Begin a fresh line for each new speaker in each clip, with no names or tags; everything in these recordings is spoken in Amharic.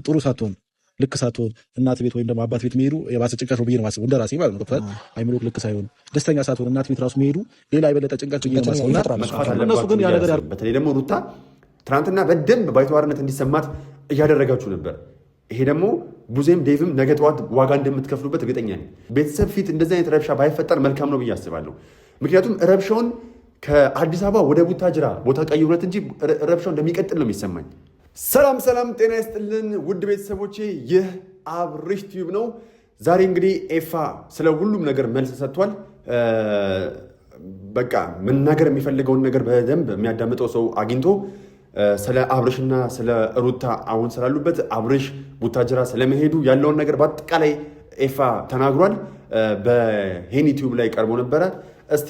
ጥሩ ሳትሆን ልክ ሳትሆን እናት ቤት ወይም ደግሞ አባት ቤት መሄዱ የባሰ ጭንቀት ነው ብዬ ነው የማስበው። እንደራሴ ማለት ነው። ገብቶሃል? አይምሮክ ልክ ሳይሆን ደስተኛ ሳትሆን እናት ቤት ራሱ መሄዱ ሌላ የበለጠ ጭንቀት ብዬ ነው የማስበው። እነሱ ግን ያ ነገር
በተለይ ደግሞ ሩታ ትናንትና በደንብ ባይተዋርነት እንዲሰማት እያደረጋችሁ ነበር። ይሄ ደግሞ ቡዜም ዴቭም ነገ ጠዋት ዋጋ እንደምትከፍሉበት እርግጠኛ ነኝ። ቤተሰብ ፊት እንደዚህ አይነት ረብሻ ባይፈጠር መልካም ነው ብዬ አስባለሁ። ምክንያቱም ረብሻውን ከአዲስ አበባ ወደ ቡታጅራ ቦታ ቀይሩለት እንጂ ረብሻው እንደሚቀጥል ነው የሚሰማኝ። ሰላም ሰላም፣ ጤና ይስጥልን ውድ ቤተሰቦቼ፣ ይህ አብርሽ ቲዩብ ነው። ዛሬ እንግዲህ ኤፋ ስለ ሁሉም ነገር መልስ ሰጥቷል። በቃ መናገር የሚፈልገውን ነገር በደንብ የሚያዳምጠው ሰው አግኝቶ ስለ አብርሽና ስለ ሩታ አሁን ስላሉበት አብርሽ ቡታጅራ ስለመሄዱ ያለውን ነገር በአጠቃላይ ኤፋ ተናግሯል። በሄኒ ቲዩብ ላይ ቀርቦ ነበረ። እስቲ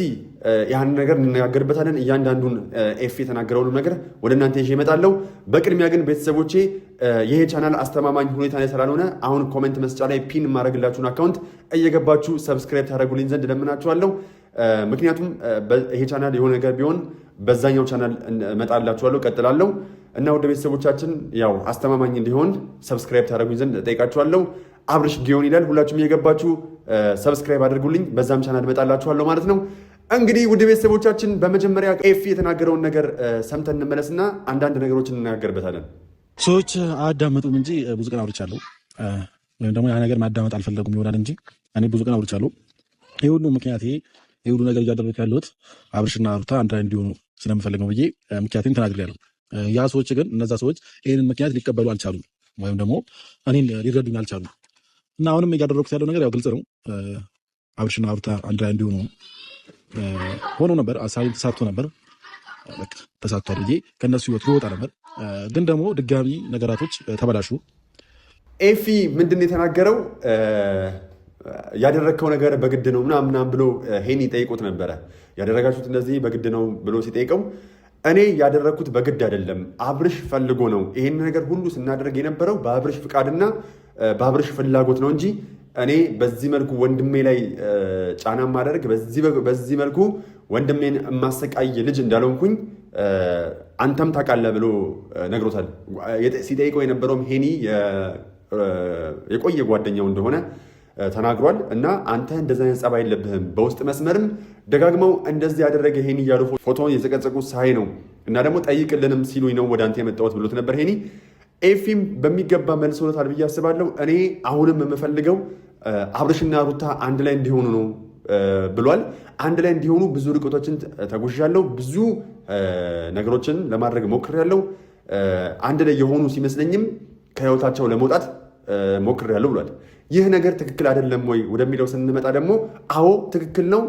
ያን ነገር እንነጋገርበታለን። እያንዳንዱን ኤፍ የተናገረውን ነገር ወደ እናንተ ይዤ እመጣለሁ። በቅድሚያ ግን ቤተሰቦቼ ይሄ ቻናል አስተማማኝ ሁኔታ ላይ ስላልሆነ አሁን ኮሜንት መስጫ ላይ ፒን የማደርግላችሁን አካውንት እየገባችሁ ሰብስክራይብ ታደርጉልኝ ዘንድ ለምናችኋለሁ። ምክንያቱም ይሄ ቻናል የሆነ ነገር ቢሆን በዛኛው ቻናል እመጣላችኋለሁ፣ ቀጥላለሁ እና ወደ ቤተሰቦቻችን ያው አስተማማኝ እንዲሆን ሰብስክራይብ ታደርጉኝ ዘንድ ጠይቃችኋለሁ። አብርሽ ጊዮን ይላል። ሁላችሁም እየገባችሁ ሰብስክራይብ አድርጉልኝ፣ በዛም ቻናል እመጣላችኋለሁ ማለት ነው። እንግዲህ ውድ ቤተሰቦቻችን በመጀመሪያ ኤፍ የተናገረውን ነገር ሰምተን እንመለስና አንዳንድ ነገሮችን እንነጋገርበታለን።
ሰዎች አያዳመጡም እንጂ ብዙ ቀን አውርቻለሁ፣ ወይም ደግሞ ያ ነገር ማዳመጥ አልፈለጉም ይሆናል እንጂ እኔ ብዙ ቀን አውርቻለሁ። ይህ ሁሉ ምክንያት ይህ ሁሉ ነገር እያደረኩ ያለሁት አብርሽና ሩታ አንድ ላይ እንዲሆኑ ስለምፈልግ ነው ብዬ ምክንያቴን ተናግሬያለሁ። ያ ሰዎች ግን እነዛ ሰዎች ይህንን ምክንያት ሊቀበሉ አልቻሉም፣ ወይም ደግሞ እኔን ሊረዱኝ አልቻሉም። እና አሁንም እያደረኩት ያለው ነገር ያው ግልጽ ነው። አብርሽና ሩታ አንድ ላይ እንዲሆኑ ሆኖ ነበር፣ አሳቢ ተሳትቶ ነበር። በቃ ተሳትቷል ብዬ ከእነሱ ህይወት ሊወጣ ነበር። ግን ደግሞ ድጋሚ ነገራቶች ተበላሹ።
ኤፊ ምንድን የተናገረው ያደረግከው ነገር በግድ ነው ምናምን ብሎ ሄኒ ጠይቆት ነበረ። ያደረጋችሁት እንደዚህ በግድ ነው ብሎ ሲጠይቀው እኔ ያደረግኩት በግድ አይደለም፣ አብርሽ ፈልጎ ነው። ይሄን ነገር ሁሉ ስናደርግ የነበረው በአብርሽ ፍቃድና በአብርሽ ፍላጎት ነው እንጂ እኔ በዚህ መልኩ ወንድሜ ላይ ጫና ማደርግ በዚህ መልኩ ወንድሜን የማሰቃይ ልጅ እንዳልሆንኩኝ አንተም ታውቃለህ ብሎ ነግሮታል። ሲጠይቀው የነበረውም ሄኒ የቆየ ጓደኛው እንደሆነ ተናግሯል። እና አንተ እንደዚህ አይነት ጸባይ የለብህም፣ በውስጥ መስመርም ደጋግመው እንደዚህ ያደረገ ሄኒ እያሉ ፎቶውን የዘቀዘቁ ሳይ ነው እና ደግሞ ጠይቅልንም ሲሉኝ ነው ወደ አንተ የመጣሁት ብሎት ነበር ሄኒ። ኤፊም በሚገባ መልሶታል ብዬ አስባለሁ። እኔ አሁንም የምፈልገው አብርሽና ሩታ አንድ ላይ እንዲሆኑ ነው ብሏል። አንድ ላይ እንዲሆኑ ብዙ ርቀቶችን ተጉዣለሁ፣ ብዙ ነገሮችን ለማድረግ ሞክሬያለሁ። አንድ ላይ የሆኑ ሲመስለኝም ከህይወታቸው ለመውጣት ሞክሬያለሁ ብሏል። ይህ ነገር ትክክል አይደለም ወይ ወደሚለው ስንመጣ ደግሞ አዎ ትክክል ነው።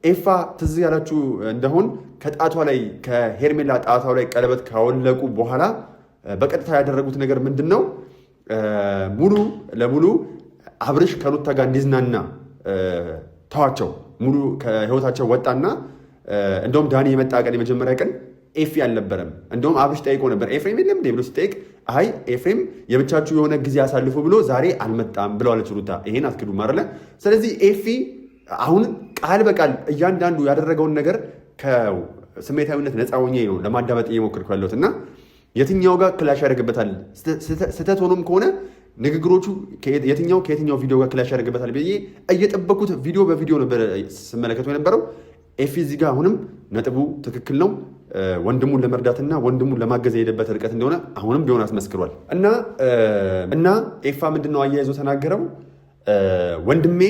ኤፋ ትዝ ያላችሁ እንደሆን ከጣቷ ላይ ከሄርሜላ ጣቷ ላይ ቀለበት ካወለቁ በኋላ በቀጥታ ያደረጉት ነገር ምንድን ነው? ሙሉ ለሙሉ አብርሽ ከሩታ ጋር እንዲዝናና ተዋቸው። ሙሉ ከህይወታቸው ወጣና እንደውም ዳኒ የመጣ ቀን የመጀመሪያ ቀን ኤፊ አልነበረም። እንደውም አብርሽ ጠይቆ ነበር ኤፍሬም የለም እንዴ ብሎ ሲጠይቅ አይ ኤፍሬም የብቻችሁ የሆነ ጊዜ አሳልፉ ብሎ ዛሬ አልመጣም ብለዋለች ሩታ። ይሄን አትክዱም አይደለ? ስለዚህ ኤፊ አሁን ቃል በቃል እያንዳንዱ ያደረገውን ነገር ከስሜታዊነት ነፃ ሆኜ ነው ለማዳመጥ እየሞከርኩ ያለሁት እና የትኛው ጋር ክላሽ ያደርግበታል ስህተት ሆኖም ከሆነ ንግግሮቹ የትኛው ከየትኛው ቪዲዮ ጋር ክላሽ ያደርግበታል ብዬ እየጠበኩት ቪዲዮ በቪዲዮ ነበር ስመለከተው የነበረው። ኤፊ እዚህ ጋር አሁንም ነጥቡ ትክክል ነው። ወንድሙን ለመርዳትና ወንድሙን ለማገዝ የሄደበት ርቀት እንደሆነ አሁንም ቢሆን አስመስክሯል። እና ኤፋ ምንድን ነው አያይዞ ተናገረው፣ ወንድሜ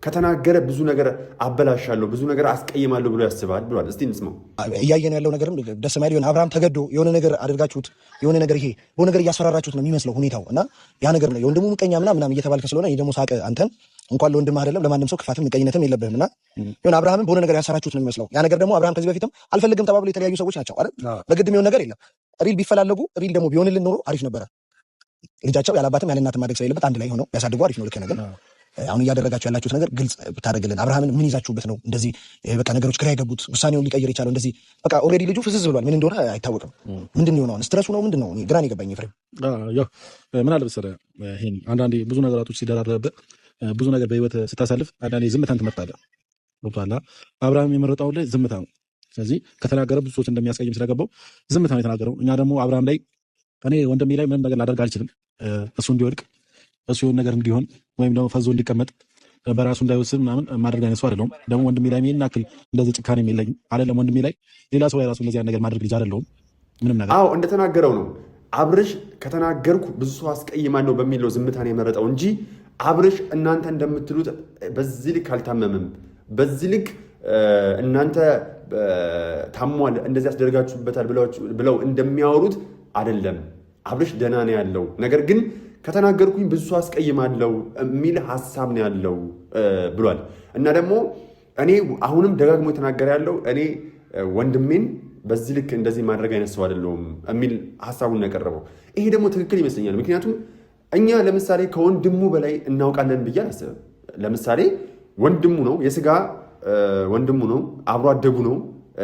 ከተናገረ ብዙ ነገር አበላሻለሁ፣ ብዙ ነገር አስቀይማለሁ ብሎ ያስባል ብሏል። እስቲ እንስማው።
እያየን ያለው ነገርም ደስ ማይል ይሆን አብርሃም ተገዶ የሆነ ነገር አድርጋችሁት የሆነ ነገር ይሄ በሆነ ነገር እያስፈራራችሁት ነው የሚመስለው ሁኔታው እና ያ ነገር ነው የወንድሙ ምቀኛ ምናምን እየተባልክ ስለሆነ ይሄ ደግሞ ሳቅ አንተን እንኳን ለወንድምህ አይደለም ለማንም ሰው ክፋትም ምቀኝነትም የለብህም እና ይሁን አብርሃምን በሆነ ነገር ያሰራችሁት ነው የሚመስለው። ያ ነገር ደግሞ አብርሃም ከዚህ በፊትም አልፈልግም ተባብሎ የተለያዩ ሰዎች ናቸው አይደል? በግድ የሚሆን ነገር የለም። ሪል ቢፈላለጉ ሪል ደግሞ ቢሆንልን ኖሮ አሪፍ ነበረ። ልጃቸው ያላባትም ያለ እናትም ማድረግ ስለሌለበት አንድ ላይ ሆነው ያሳድጉ አሪፍ ነው። ልክ ነገር አሁን እያደረጋችሁ ያላችሁት ነገር ግልጽ ብታደርግልን። አብርሃምን ምን ይዛችሁበት ነው እንደዚህ በቃ ነገሮች ግራ የገቡት? ውሳኔውን ሊቀይር የቻለው እንደዚህ በቃ ኦልሬዲ ልጁ ፍዝዝ ብሏል። ምን እንደሆነ አይታወቅም። ምንድን ነው የሆነው? ስትረሱ ነው ምንድን ነው? ግራ ነው የገባኝ። ፍሬም
ያው ምን አለ መሰለህ ይሄን አንዳንዴ ብዙ ነገራቶች ሲደራረብህ ብዙ ነገር በህይወት ስታሳልፍ አንዳንዴ ዝምታን ትመርጣለህ። ገብቶሃል? አብርሃም የመረጠው ላይ ዝምታ ነው። ስለዚህ ከተናገረ ብዙ ሰዎች እንደሚያስቀይም ስለገባው ዝምታ ነው የተናገረው። እኛ ደግሞ አብርሃም ላይ እኔ ወንድሜ ላይ ምንም ነገር ላደርግ አልችልም። እሱ እንዲወድቅ እሱ የሆነ ነገር እንዲሆን ወይም ደግሞ ፈዞ እንዲቀመጥ በራሱ እንዳይወስን ምናምን ማድረግ አይነት ሰው አይደለሁም። ደግሞ ወንድሜ ላይ ይሄን ያክል እንደዚህ ጭካኔ የለኝም አይደለም። ወንድሜ ላይ ሌላ ሰው ላይ ራሱ እንደዚህ ነገር ማድረግ ልጅ አይደለሁም ምንም ነገር።
አዎ እንደተናገረው ነው። አብርሽ ከተናገርኩ ብዙ ሰው አስቀይማለሁ በሚለው ዝምታን የመረጠው እንጂ አብርሽ እናንተ እንደምትሉት በዚህ ልክ አልታመምም። በዚህ ልክ እናንተ ታሟል እንደዚህ ያስደርጋችሁበታል ብለው እንደሚያወሩት አይደለም። አብርሽ ደህና ነው ያለው። ነገር ግን ከተናገርኩኝ ብዙ ሰው አስቀይማለሁ የሚል ሀሳብ ነው ያለው ብሏል። እና ደግሞ እኔ አሁንም ደጋግሞ የተናገረ ያለው እኔ ወንድሜን በዚህ ልክ እንደዚህ ማድረግ አይነት ሰው አይደለሁም የሚል ሀሳቡን ያቀረበው። ይሄ ደግሞ ትክክል ይመስለኛል። ምክንያቱም እኛ ለምሳሌ ከወንድሙ በላይ እናውቃለን ብዬ አላስብም። ለምሳሌ ወንድሙ ነው፣ የስጋ ወንድሙ ነው፣ አብሮ አደጉ ነው።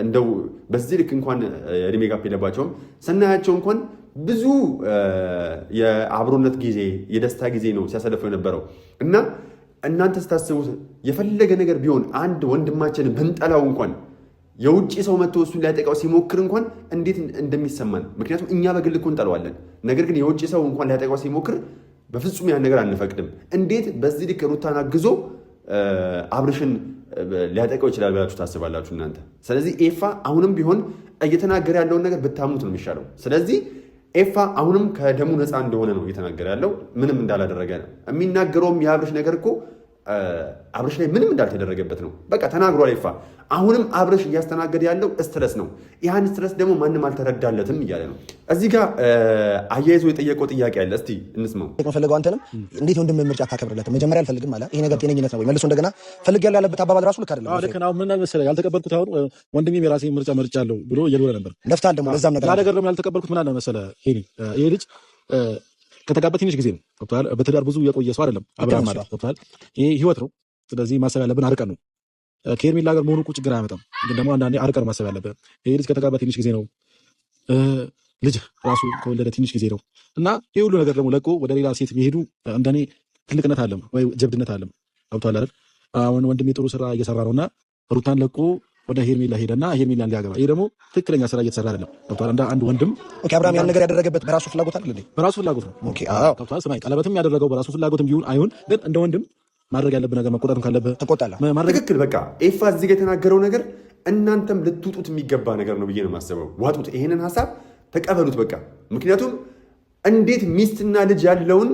እንደው በዚህ ልክ እንኳን እድሜ ጋፕ የለባቸውም ስናያቸው እንኳን ብዙ የአብሮነት ጊዜ የደስታ ጊዜ ነው ሲያሳልፉ የነበረው እና እናንተ ስታስቡት የፈለገ ነገር ቢሆን አንድ ወንድማችን ብንጠላው እንኳን የውጭ ሰው መጥቶ እሱን ሊያጠቃው ሲሞክር እንኳን እንዴት እንደሚሰማን፣ ምክንያቱም እኛ በግል እኮ እንጠለዋለን። ነገር ግን የውጭ ሰው እንኳን ሊያጠቃው ሲሞክር በፍጹም ያን ነገር አንፈቅድም። እንዴት በዚህ ልክ ሩታን አግዞ አብርሽን ሊያጠቃው ይችላል ብላችሁ ታስባላችሁ እናንተ? ስለዚህ ኤፋ አሁንም ቢሆን እየተናገረ ያለውን ነገር ብታሙት ነው የሚሻለው። ስለዚህ ኤፋ አሁንም ከደሙ ነፃ እንደሆነ ነው እየተናገረ ያለው፣ ምንም እንዳላደረገ ነው የሚናገረውም። የአብርሽ ነገር እኮ አብርሽ ላይ ምንም እንዳልተደረገበት ነው በቃ ተናግሯል ኤፋ። አሁንም አብርሽ እያስተናገደ ያለው ስትረስ ነው። ያን ስትረስ ደግሞ ማንም አልተረዳለትም እያለ ነው። እዚህ ጋር አያይዞ የጠየቀው ጥያቄ አለ፣ እስቲ እንስማው።
ፈለገው አንተንም እንዴት ወንድም ምርጫ ታከብርለት? መጀመሪያ አልፈልግም አለ። ይሄ ነገር ጤነኝነት ነው ወይ? መልሶ እንደገና ፈልጌያለሁ ያለበት አባባል ራሱ ልክ አይደለም።
ልክ ነው። ምን መሰለህ ያልተቀበልኩት አሁን ወንድሜም የራሴ ምርጫ መርጫለሁ ብሎ እየኖረ ነበር።
ለፍታል ደግሞ ለዛም ነገር
ደግሞ ያልተቀበልኩት ምን አለ መሰለህ ይሄ ልጅ ከተጋባ ትንሽ ጊዜ ነው ገብቶሃል። በትዳር ብዙ የቆየ ሰው አይደለም አብርሃም ማለት ገብቶሃል። ይሄ ህይወት ነው። ስለዚህ ማሰብ ያለብን አርቀን ነው። ከሄርሜላ ጋር መሆኑ እኮ ችግር አያመጣም፣ ግን ደግሞ አንዳንዴ አርቀን ማሰብ ያለብን። ይሄ ልጅ ከተጋባ ትንሽ ጊዜ ነው፣ ልጅ ራሱ ከወለደ ትንሽ ጊዜ ነው እና ይህ ሁሉ ነገር ደግሞ ለቆ ወደ ሌላ ሴት የሚሄዱ እንደኔ ትልቅነት አለም ወይ ጀብድነት አለም። ገብቶሃል አይደል? አሁን ወንድሜ ጥሩ ስራ እየሰራ ነውና ሩታን ለቆ ወደ ሄርሜላ ሄደና ሄርሜላን ሊያገባ፣ ይሄ ደግሞ ትክክለኛ ስራ እየተሰራ አይደለም። ገብቶሃል? እንደ አንድ ወንድም
አብርሃም ያን ነገር ያደረገበት በራሱ ፍላጎት አይደል? በራሱ
ፍላጎት ነው። ገብቶሃል? ስማኝ፣ ቀለበትም ያደረገው በራሱ ፍላጎትም ቢሆን አይሁን፣ ግን እንደ ወንድም ማድረግ ያለብህ ነገር መቆጣትም ካለብህ
ትቆጣለህ።
ትክክል። በቃ ኤፋ እዚህ ጋር የተናገረው ነገር እናንተም ልትውጡት የሚገባ ነገር ነው ብዬ ነው የማስበው። ዋጡት፣ ይሄንን ሀሳብ ተቀበሉት በቃ። ምክንያቱም እንዴት ሚስትና ልጅ ያለውን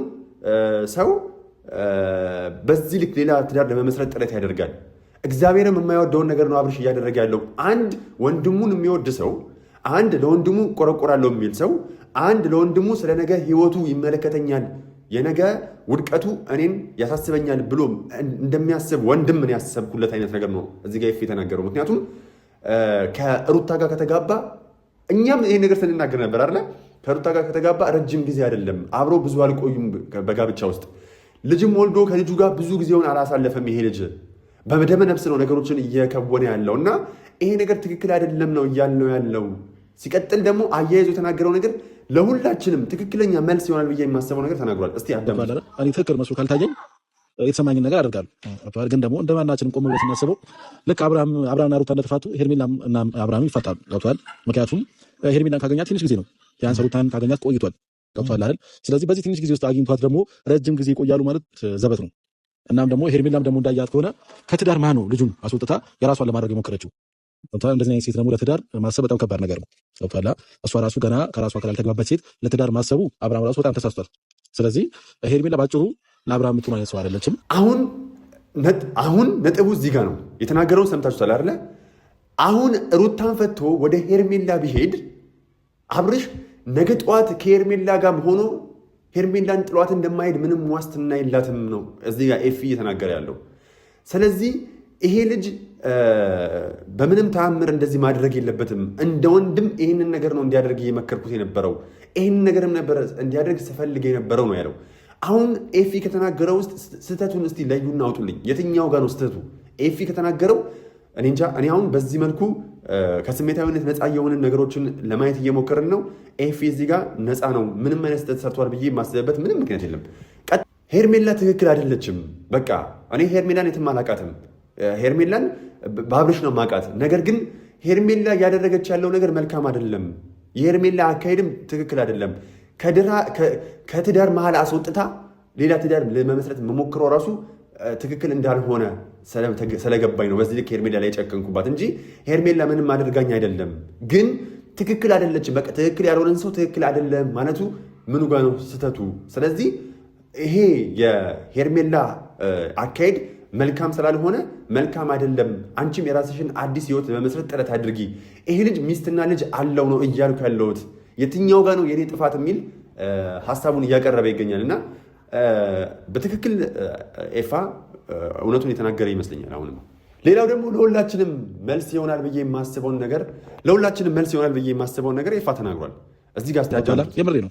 ሰው በዚህ ልክ ሌላ ትዳር ለመመስረት ጥረት ያደርጋል? እግዚአብሔርም የማይወደውን ነገር ነው አብርሽ እያደረገ ያለው። አንድ ወንድሙን የሚወድ ሰው፣ አንድ ለወንድሙ ቆረቆራለሁ የሚል ሰው፣ አንድ ለወንድሙ ስለ ነገ ህይወቱ ይመለከተኛል፣ የነገ ውድቀቱ እኔን ያሳስበኛል ብሎ እንደሚያስብ ወንድም ምን ያሰብኩለት አይነት ነገር ነው እዚህ ጋር የተናገረው። ምክንያቱም ከሩታ ጋር ከተጋባ እኛም ይሄን ነገር ስንናገር ነበር አይደለ? ከሩታ ጋር ከተጋባ ረጅም ጊዜ አይደለም፣ አብሮ ብዙ አልቆዩም በጋብቻ ውስጥ። ልጅም ወልዶ ከልጁ ጋር ብዙ ጊዜውን አላሳለፈም። ይሄ ልጅ በደመ ነፍስ ነው ነገሮችን እየከወነ ያለው እና ይሄ ነገር ትክክል አይደለም ነው እያልነው ያለው። ሲቀጥል ደግሞ አያይዞ የተናገረው ነገር ለሁላችንም ትክክለኛ መልስ ይሆናል ብዬ የማስበው ነገር ተናግሯል። እስቲ አዳምጥ።
እኔ ትክክል መስሎ ካልታየኝ የተሰማኝን ነገር አደርጋለሁ። ግን ደግሞ እንደማናችንም ቆም ብለን ስናስበው ልክ አብርሃምና ሩታ እንደተፋቱ ሄርሜላም እና አብርሃም ይፋታሉ። ገብቶሃል? ምክንያቱም ሄርሜላን ካገኛት ትንሽ ጊዜ ነው፣ ቢያንስ ሩታን ካገኛት ቆይቷል። ገብቶሃል አይደል? ስለዚህ በዚህ ትንሽ ጊዜ ውስጥ አግኝቷት ደግሞ ረጅም ጊዜ ይቆያሉ ማለት ዘበት ነው። እናም ደግሞ ሄርሜላም ደግሞ እንዳያት ከሆነ ከትዳር ማን ነው ልጁን አስወጥታ የራሷን ለማድረግ የሞከረችው? እንደዚህ አይነት ሴት ደግሞ ለትዳር ማሰብ በጣም ከባድ ነገር ነው። ገብቶሃል? እሷ ራሱ ገና ከራሷ ጋር ያልተግባባች ሴት ለትዳር ማሰቡ አብርሃም ራሱ በጣም ተሳስቷል። ስለዚህ ሄርሜላ ባጭሩ ለአብርሃም የምትሆን አይነት ሰው አይደለችም።
አሁን ነጥቡ እዚህ ጋር ነው። የተናገረውን ሰምታችኋል አይደለ? አሁን ሩታን ፈቶ ወደ ሄርሜላ ቢሄድ አብርሽ ነገ ጠዋት ከሄርሜላ ጋር ሆኖ ሄርሜላን ጥሏት እንደማይሄድ ምንም ዋስትና የላትም ነው እዚህ ጋር ኤፊ እየተናገረ ያለው። ስለዚህ ይሄ ልጅ በምንም ተአምር እንደዚህ ማድረግ የለበትም። እንደ ወንድም ይህንን ነገር ነው እንዲያደርግ እየመከርኩት የነበረው፣ ይህንን ነገርም ነበረ እንዲያደርግ ስፈልግ የነበረው ነው ያለው። አሁን ኤፊ ከተናገረው ውስጥ ስህተቱን እስቲ ለዩና አውጡልኝ። የትኛው ጋር ነው ስህተቱ? ኤፊ ከተናገረው እኔ እንጃ። እኔ አሁን በዚህ መልኩ ከስሜታዊነት ነፃ የሆንን ነገሮችን ለማየት እየሞከርን ነው። ኤፊ እዚህ ጋር ነፃ ነው፣ ምንም አይነት ስህተት ሰርቷል ብዬ የማስብበት ምንም ምክንያት የለም። ሄርሜላ ትክክል አይደለችም። በቃ እኔ ሄርሜላን የትም አላቃትም። ሄርሜላን በአብርሽ ነው ማቃት። ነገር ግን ሄርሜላ እያደረገች ያለው ነገር መልካም አይደለም። የሄርሜላ አካሄድም ትክክል አይደለም። ከትዳር መሀል አስወጥታ ሌላ ትዳር ለመመስረት መሞክረው ራሱ ትክክል እንዳልሆነ ስለገባኝ ነው በዚህ ልክ ሄርሜላ ላይ የጨከንኩባት እንጂ ሄርሜላ ምንም አድርጋኝ አይደለም። ግን ትክክል አይደለችም። በቃ ትክክል ያልሆነን ሰው ትክክል አይደለም ማለቱ ምኑ ጋር ነው ስህተቱ? ስለዚህ ይሄ የሄርሜላ አካሄድ መልካም ስላልሆነ መልካም አይደለም። አንቺም የራስሽን አዲስ ህይወት ለመመስረት ጥረት አድርጊ። ይሄ ልጅ ሚስትና ልጅ አለው ነው እያልኩ ያለሁት። የትኛው ጋር ነው የኔ ጥፋት የሚል ሀሳቡን እያቀረበ ይገኛል እና በትክክል ኤፋ እውነቱን የተናገረ ይመስለኛል። አሁንም ሌላው ደግሞ ለሁላችንም መልስ ይሆናል ብዬ የማስበውን ነገር ኤፋ ተናግሯል። እዚህ ጋር አስተያየት
የምሬ ነው።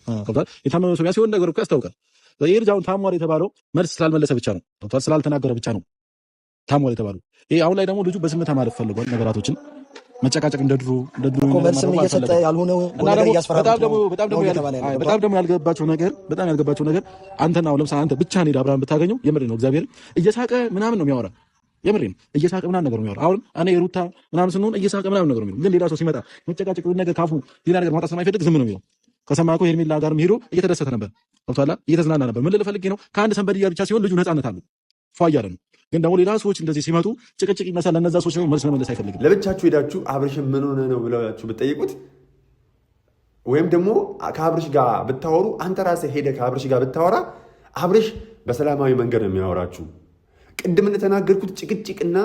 የታመመ ሰው ሲሆን ነገር እኮ ያስታውቃል። ይሄ ልጅ አሁን ታሟል የተባለው መልስ ስላልመለሰ ብቻ ነው፣ ስላልተናገረ ብቻ ነው ታሟል የተባለው። ይሄ አሁን ላይ ደግሞ ልጁ በዝምታ ማለፍ ፈልጓል። ነገራቶችን መጨቃጨቅ እንደ ድሮ
መልስም እየሰጠ ያልሆነው ነገር እያስፈራራ
በጣም ደግሞ ያልገባቸው ነገር አንተና አሁን ለምሳሌ አንተ ብቻ ሄድ አብርሃም ብታገኘው የምሬ ነው እግዚአብሔር እየሳቀ ምናምን ነው የሚያወራ። የምሬ ነው እየሳቀ ምናምን ነገር ነው የሚያወራ። አሁን እኔ የሩታ ምናምን ስንሆን እየሳቀ ምናምን ነገር ነው የሚለው። ግን ሌላ ሰው ሲመጣ መጨቃጨቅ ነገር ካፉ ሌላ ነገር ማውጣት ስለማይፈልግ ዝም ነው የሚለው። ከሰማህ እኮ ሄርሜላ ጋርም ሄዶ እየተደሰተ ነበር፣ ገብቶሃል? እየተዝናና ነበር። ምን ልል ፈልጌ ነው ከአንድ ሰንበድ ብቻ ሲሆን ልጁ ነፃነት አለው፣ ፏ እያለ ነው። ግን ደግሞ ሌላ ሰዎች እንደዚህ ሲመጡ ጭቅጭቅ ይመስላል። ለነዛ ሰዎች ደግሞ መልስ መመለስ አይፈልግም።
ለብቻችሁ ሄዳችሁ አብርሽን ምን ሆነ ነው ብላችሁ ብትጠይቁት ወይም ደግሞ ከአብርሽ ጋር ብታወሩ አንተ ራስህ ሄደህ ከአብርሽ ጋር ብታወራ አብርሽ በሰላማዊ መንገድ ነው የሚያወራችሁ። ቅድም እንደተናገርኩት ጭቅጭቅና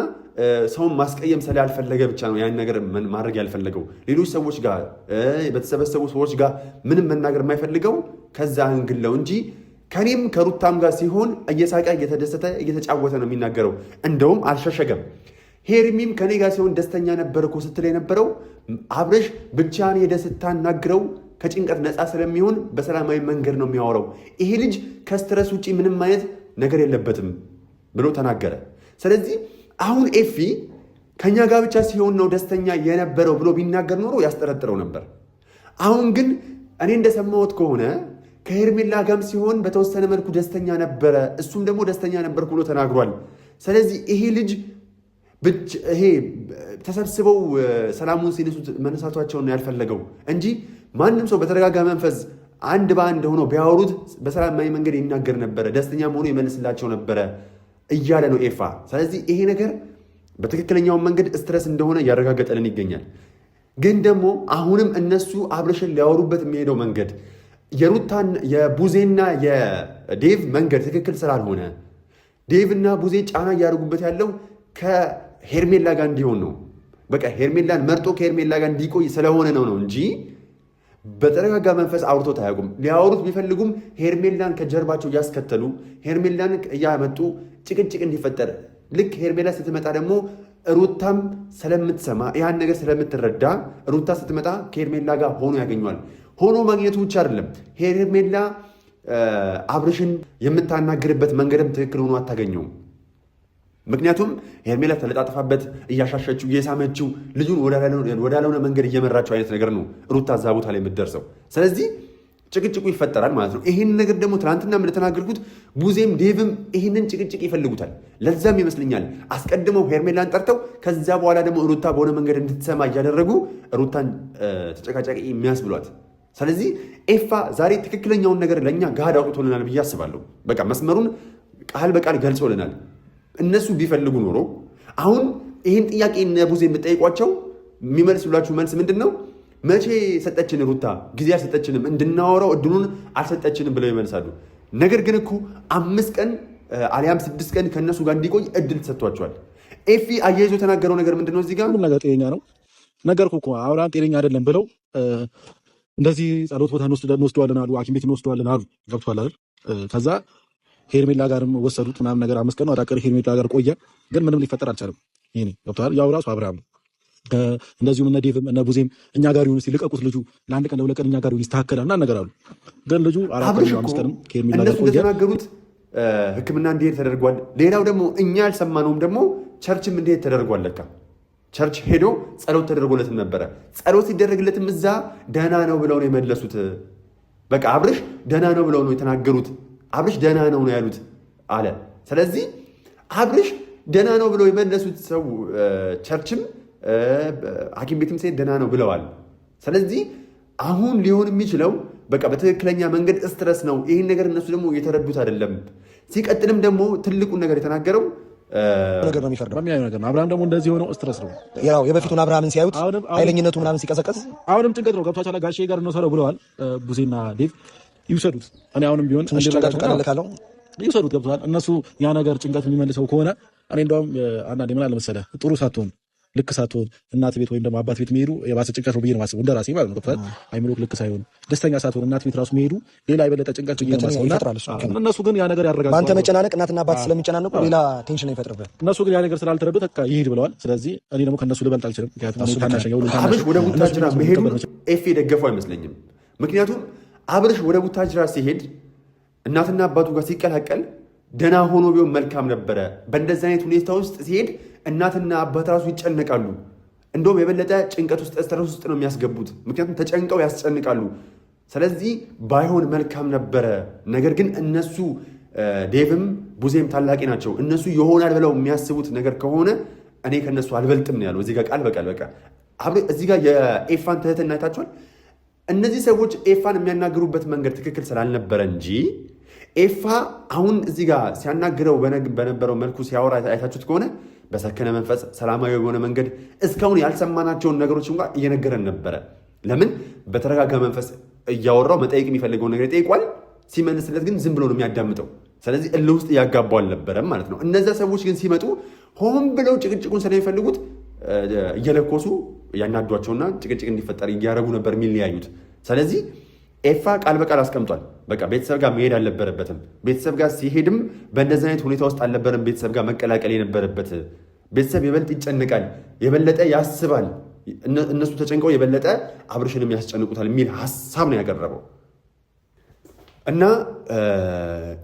ሰውን ማስቀየም ስላልፈለገ ብቻ ነው ያን ነገር ማድረግ ያልፈለገው። ሌሎች ሰዎች ጋር በተሰበሰቡ ሰዎች ጋር ምንም መናገር የማይፈልገው ከዛ አንግለው እንጂ ከኔም ከሩታም ጋር ሲሆን እየሳቀ እየተደሰተ እየተጫወተ ነው የሚናገረው። እንደውም አልሸሸገም። ሄርሚም ከኔ ጋር ሲሆን ደስተኛ ነበር እኮ ስትል የነበረው አብርሽ ብቻን ሄደ ስታናግረው ከጭንቀት ነፃ ስለሚሆን በሰላማዊ መንገድ ነው የሚያወራው። ይሄ ልጅ ከስትረስ ውጪ ምንም አይነት ነገር የለበትም ብሎ ተናገረ። ስለዚህ አሁን ኤፊ ከኛ ጋር ብቻ ሲሆን ነው ደስተኛ የነበረው ብሎ ቢናገር ኖሮ ያስጠረጥረው ነበር። አሁን ግን እኔ እንደሰማሁት ከሆነ ከሄርሜላ ጋርም ሲሆን በተወሰነ መልኩ ደስተኛ ነበረ፣ እሱም ደግሞ ደስተኛ ነበርኩ ብሎ ተናግሯል። ስለዚህ ይሄ ልጅ ይሄ ተሰብስበው ሰላሙን ሲነሱት መነሳቷቸውን ያልፈለገው እንጂ ማንም ሰው በተረጋጋ መንፈስ አንድ በአንድ ሆኖ ቢያወሩት በሰላማዊ መንገድ ይናገር ነበረ፣ ደስተኛ መሆኑ ይመልስላቸው ነበረ እያለ ነው ኤፋ። ስለዚህ ይሄ ነገር በትክክለኛው መንገድ ስትረስ እንደሆነ እያረጋገጠልን ይገኛል። ግን ደግሞ አሁንም እነሱ አብርሽን ሊያወሩበት የሚሄደው መንገድ የሩታን የቡዜና የዴቭ መንገድ ትክክል ስላልሆነ ዴቭና ቡዜ ጫና እያደረጉበት ያለው ከሄርሜላ ጋር እንዲሆን ነው። በቃ ሄርሜላን መርጦ ከሄርሜላ ጋር እንዲቆይ ስለሆነ ነው እንጂ በተረጋጋ መንፈስ አውርቶት አያውቁም። ሊያወሩት ቢፈልጉም ሄርሜላን ከጀርባቸው እያስከተሉ ሄርሜላን እያመጡ ጭቅጭቅ እንዲፈጠር ልክ ሄርሜላ ስትመጣ ደግሞ ሩታም ስለምትሰማ ያን ነገር ስለምትረዳ ሩታ ስትመጣ ከሄርሜላ ጋር ሆኖ ያገኘዋል። ሆኖ ማግኘቱ ብቻ አይደለም፣ ሄርሜላ አብርሽን የምታናግርበት መንገድም ትክክል ሆኖ አታገኘውም። ምክንያቱም ሄርሜላ ተለጣጥፋበት እያሻሸችው እየሳመችው ልጁን ወዳልሆነ መንገድ እየመራችው አይነት ነገር ነው ሩታ እዛ ቦታ ላይ የምትደርሰው። ስለዚህ ጭቅጭቁ ይፈጠራል ማለት ነው። ይህን ነገር ደግሞ ትናንትና እንደተናገርኩት ቡዜም ዴቭም ይህንን ጭቅጭቅ ይፈልጉታል። ለዛም ይመስለኛል አስቀድመው ሄርሜላን ጠርተው ከዛ በኋላ ደግሞ ሩታ በሆነ መንገድ እንድትሰማ እያደረጉ ሩታን ተጨቃጫቂ የሚያስብሏት። ስለዚህ ኤፋ ዛሬ ትክክለኛውን ነገር ለእኛ ጋድ አውጥቶልናል ብዬ አስባለሁ። በቃ መስመሩን ቃል በቃል ገልጾልናል። እነሱ ቢፈልጉ ኖሮ አሁን ይህን ጥያቄ እነ ቡዜ የምጠይቋቸው የሚመልሱላችሁ መልስ ምንድን ነው? መቼ ሰጠችን ሩታ? ጊዜ አልሰጠችንም፣ እንድናወራው እድሉን አልሰጠችንም ብለው ይመልሳሉ። ነገር ግን እኮ 5 ቀን አሊያም 6 ቀን ከእነሱ ጋር እንዲቆይ እድል ተሰጥቷቸዋል። ኤፊ አያይዞ የተናገረው ነገር ምንድን ነው? እዚህ ጋር
ነገር ጤነኛ ነው ነገርኩህ እኮ አብርሃም ጤነኛ አይደለም ብለው እንደዚህ ጸሎት ቦታ እንወስደዋለን አሉ፣ ሐኪም ቤት እንወስደዋለን አሉ። ገብቶሃል አይደል? ከዛ ሄርሜላ ጋርም ወሰዱት ምናምን ነገር 5 ቀን አዳቀር ሄርሜላ ጋር ቆየ። ግን ምንም ሊፈጠር አልቻለም። ይሄ ገብቶሃል? ያው ራሱ አብርሃም እንደዚሁም እነ ዴቭም እነ ቡዜም እኛ ጋር ይሁን ሲልቀቁት ልጁ ለአንድ ቀን ለሁለት ቀን እኛ ጋር ይሁን ይስተካከላል እና ነገር አሉ። ግን ልጁ 4 ቀን 5 ቀን ከሄርሜላ ጋር ቆየ።
እንደተናገሩት ሕክምና እንዲሄድ ተደርጓል። ሌላው ደግሞ እኛ ያልሰማነውም ደግሞ ቸርችም እንዲሄድ ተደርጓል። ለካ ቸርች ሄዶ ጸሎት ተደርጎለትም ነበረ። ጸሎት ሲደረግለትም እዛ ደህና ነው ብለው ነው የመለሱት። በቃ አብርሽ ደህና ነው ብለው ነው የተናገሩት። አብርሽ ደህና ነው ያሉት አለ። ስለዚህ አብርሽ ደህና ነው ብለው የመለሱት ሰው ቸርችም ሐኪም ቤትም ሲሄድ ደህና ነው ብለዋል። ስለዚህ አሁን ሊሆን የሚችለው በቃ በትክክለኛ መንገድ ስትረስ ነው። ይህን ነገር እነሱ ደግሞ የተረዱት አይደለም። ሲቀጥልም ደግሞ ትልቁን ነገር የተናገረው
ነገር ነው የሚፈርደው
ነገር ነው። አብርሃም ደግሞ እንደዚህ ሆነው ስትረስ ነው።
ያው የበፊቱን አብርሃምን ሲያዩት ኃይለኝነቱ ምናምን ሲቀሰቀስ
አሁንም ጭንቀት ነው። ገብቷቸዋል። ጋሼ ጋር እንወሰደው ብለዋል ቡዜና ዴቭ ይውሰዱት። እኔ አሁንም ቢሆን ይውሰዱት። ገብቷል። እነሱ ያ ነገር ጭንቀት የሚመልሰው ከሆነ እኔ እንደውም አንዳንዴ ምን አለ መሰለህ ጥሩ ሳትሆን ልክ ሳትሆን እናት ቤት ወይም ደግሞ አባት ቤት መሄዱ የባሰ ጭንቀት ነው ብዬ ነው የማስበው። እንደ ራሴ ማለት ነው። ገብቶሃል? አይምሮክ ልክ ሳይሆን ደስተኛ ሳትሆን እናት ቤት ራሱ መሄዱ ሌላ የበለጠ ጭንቀት ብዬ ነው የማስበው። እነሱ ግን ያ ነገር ያረጋግጣል።
በአንተ መጨናነቅ እናትና አባት ስለሚጨናነቁ ሌላ ቴንሽን አይፈጥርብህ።
እነሱ ግን ያ ነገር ስላልተረዱ በቃ ይሄድ ብለዋል። ስለዚህ እኔ ደግሞ ከእነሱ ልበልጥ አልችልም። ምክንያቱም ታናሽኛ
አብርሽ ወደ ቡታጅራ መሄዱ ኤፍ የደገፈው አይመስለኝም። ምክንያቱም አብርሽ ወደ ቡታጅራ ሲሄድ እናትና አባቱ ጋር ሲቀላቀል ደህና ሆኖ ቢሆን መልካም ነበረ። በእንደዚህ አይነት ሁኔታ ውስጥ ሲሄድ እናትና አባት ራሱ ይጨነቃሉ። እንደውም የበለጠ ጭንቀት ውስጥ ስትረስ ውስጥ ነው የሚያስገቡት። ምክንያቱም ተጨንቀው ያስጨንቃሉ። ስለዚህ ባይሆን መልካም ነበረ። ነገር ግን እነሱ ዴቭም ቡዜም ታላቂ ናቸው። እነሱ ይሆናል ብለው የሚያስቡት ነገር ከሆነ እኔ ከነሱ አልበልጥም ነው ያለው። እዚህ ጋር ቃል በቃል በቃ እዚህ ጋር የኤፋን ትህትና አይታችኋል። እነዚህ ሰዎች ኤፋን የሚያናግሩበት መንገድ ትክክል ስላልነበረ እንጂ ኤፋ አሁን እዚህ ጋር ሲያናግረው በነበረው መልኩ ሲያወራ አይታችሁት ከሆነ በሰከነ መንፈስ ሰላማዊ የሆነ መንገድ እስካሁን ያልሰማናቸውን ነገሮች እንኳን እየነገረን ነበረ። ለምን በተረጋጋ መንፈስ እያወራው መጠየቅ የሚፈልገውን ነገር ይጠይቋል። ሲመልስለት ግን ዝም ብሎ ነው የሚያዳምጠው። ስለዚህ እልህ ውስጥ እያጋባው አልነበረም ማለት ነው። እነዛ ሰዎች ግን ሲመጡ ሆን ብለው ጭቅጭቁን ስለሚፈልጉት እየለኮሱ ያናዷቸውና ጭቅጭቅ እንዲፈጠር እያደረጉ ነበር የሚለያዩት። ስለዚህ ኤፋ ቃል በቃል አስቀምጧል። በቃ ቤተሰብ ጋር መሄድ አልነበረበትም። ቤተሰብ ጋር ሲሄድም በእንደዚህ አይነት ሁኔታ ውስጥ አልነበረም ቤተሰብ ጋር መቀላቀል የነበረበት። ቤተሰብ የበለጠ ይጨንቃል፣ የበለጠ ያስባል። እነሱ ተጨንቀው የበለጠ አብርሽንም ያስጨንቁታል የሚል ሀሳብ ነው ያቀረበው እና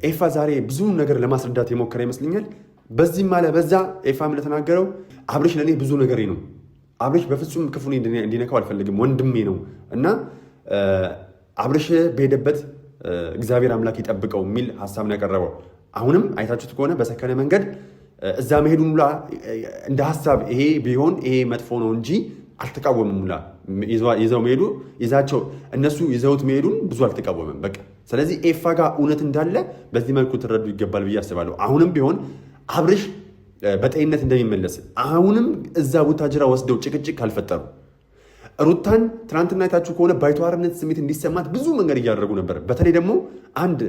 ኤፋ ዛሬ ብዙ ነገር ለማስረዳት የሞከረ ይመስለኛል። በዚህም አለ በዛ ኤፋም ለተናገረው አብርሽ ለእኔ ብዙ ነገሬ ነው። አብርሽ በፍጹም ክፉ እንዲነካው አልፈልግም፣ ወንድሜ ነው እና አብርሽ በሄደበት እግዚአብሔር አምላክ ይጠብቀው የሚል ሀሳብ ነው ያቀረበው። አሁንም አይታችሁት ከሆነ በሰከነ መንገድ እዛ መሄዱን ሁላ እንደ ሀሳብ ይሄ ቢሆን ይሄ መጥፎ ነው እንጂ አልተቃወምም። ሁላ ይዘው መሄዱ እነሱ ይዘውት መሄዱን ብዙ አልተቃወምም። በቃ ስለዚህ ኤፋ ጋር እውነት እንዳለ በዚህ መልኩ ትረዱ ይገባል ብዬ አስባለሁ። አሁንም ቢሆን አብርሽ በጤንነት እንደሚመለስ አሁንም እዛ ቡታጅራ ወስደው ጭቅጭቅ ካልፈጠሩ ሩታን ትናንትና አይታችሁ ከሆነ ባይተዋርነት ስሜት እንዲሰማት ብዙ መንገድ እያደረጉ ነበር። በተለይ ደግሞ አንድ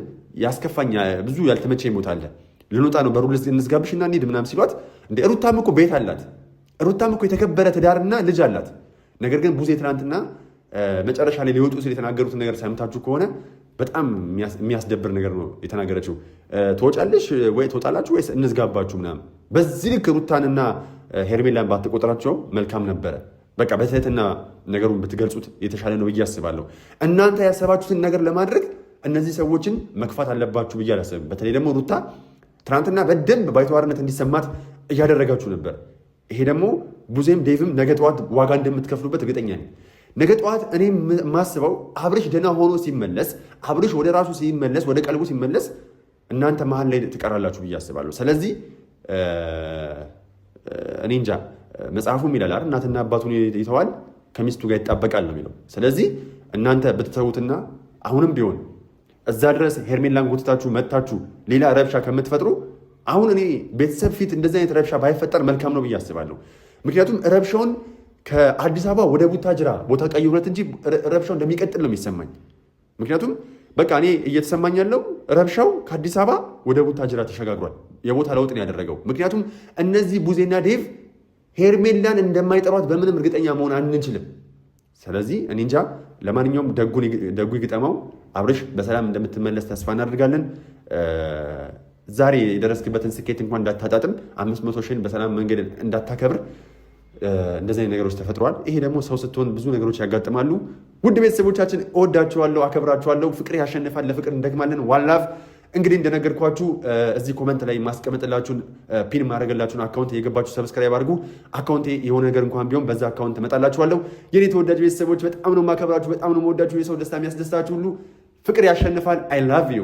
ያስከፋኝ ብዙ ያልተመቸኝ ቦታ አለ። ልንወጣ ነው በሩ እንዝጋብሽና እንሂድ ምናምን ሲሏት እንደ ሩታም እኮ ቤት አላት፣ ሩታም እኮ የተከበረ ትዳርና ልጅ አላት። ነገር ግን ቡዜ ትናንትና መጨረሻ ላይ ሊወጡ ሲል የተናገሩትን ነገር ሰምታችሁ ከሆነ በጣም የሚያስደብር ነገር ነው የተናገረችው። ትወጫለሽ ወይ ትወጣላችሁ ወይስ እንዝጋባችሁ ምናምን። በዚህ ልክ ሩታንና ሄርሜላን ባትቆጥራቸው መልካም ነበረ። በቃ በትህትና ነገሩን ብትገልጹት የተሻለ ነው ብዬ አስባለሁ። እናንተ ያሰባችሁትን ነገር ለማድረግ እነዚህ ሰዎችን መግፋት አለባችሁ ብዬ አላስብም። በተለይ ደግሞ ሩታ ትናንትና በደንብ ባይተዋርነት እንዲሰማት እያደረጋችሁ ነበር። ይሄ ደግሞ ቡዜም ዴቭም ነገ ጠዋት ዋጋ እንደምትከፍሉበት እርግጠኛ ነኝ። ነገ ጠዋት እኔ ማስበው አብርሽ ደህና ሆኖ ሲመለስ፣ አብርሽ ወደ ራሱ ሲመለስ፣ ወደ ቀልቡ ሲመለስ እናንተ መሀል ላይ ትቀራላችሁ ብዬ አስባለሁ። ስለዚህ እኔ እንጃ መጽሐፉም ይላል አይደል እናትና አባቱን ይተዋል ከሚስቱ ጋር ይጣበቃል ነው የሚለው። ስለዚህ እናንተ ብትተውትና አሁንም ቢሆን እዛ ድረስ ሄርሜላን ጎትታችሁ መታችሁ ሌላ ረብሻ ከምትፈጥሩ አሁን እኔ ቤተሰብ ፊት እንደዚህ አይነት ረብሻ ባይፈጠር መልካም ነው ብዬ አስባለሁ። ምክንያቱም ረብሻውን ከአዲስ አበባ ወደ ቡታጅራ ቦታ ቀይሩለት እንጂ ረብሻው እንደሚቀጥል ነው የሚሰማኝ። ምክንያቱም በቃ እኔ እየተሰማኝ ያለው ረብሻው ከአዲስ አበባ ወደ ቡታጅራ ተሸጋግሯል። የቦታ ለውጥ ነው ያደረገው። ምክንያቱም እነዚህ ቡዜና ዴቭ ሄርሜላን እንደማይጠሯት በምንም እርግጠኛ መሆን አንችልም። ስለዚህ እኔ እንጃ። ለማንኛውም ደጉ ይግጠመው። አብርሽ በሰላም እንደምትመለስ ተስፋ እናደርጋለን። ዛሬ የደረስክበትን ስኬት እንኳን እንዳታጣጥም 500 ሺህን በሰላም መንገድ እንዳታከብር እንደዚህ ነገሮች ተፈጥሯል። ይሄ ደግሞ ሰው ስትሆን ብዙ ነገሮች ያጋጥማሉ። ውድ ቤተሰቦቻችን እወዳችኋለሁ፣ አከብራችኋለሁ። ፍቅር ያሸንፋል፣ ለፍቅር እንደግማለን። ዋላፍ እንግዲህ እንደነገርኳችሁ እዚህ ኮመንት ላይ ማስቀመጥላችሁን ፒን ማድረግላችሁን አካውንት የገባችሁ ሰብስክራይብ አድርጉ። አካውንቴ የሆነ ነገር እንኳን ቢሆን በዛ አካውንት እመጣላችኋለሁ። የኔ ተወዳጅ ቤተሰቦች በጣም ነው የማከብራችሁ፣ በጣም ነው የምወዳችሁ። የሰው ደስታ የሚያስደስታችሁ ሁሉ ፍቅር ያሸንፋል። አይ ላቭ ዩ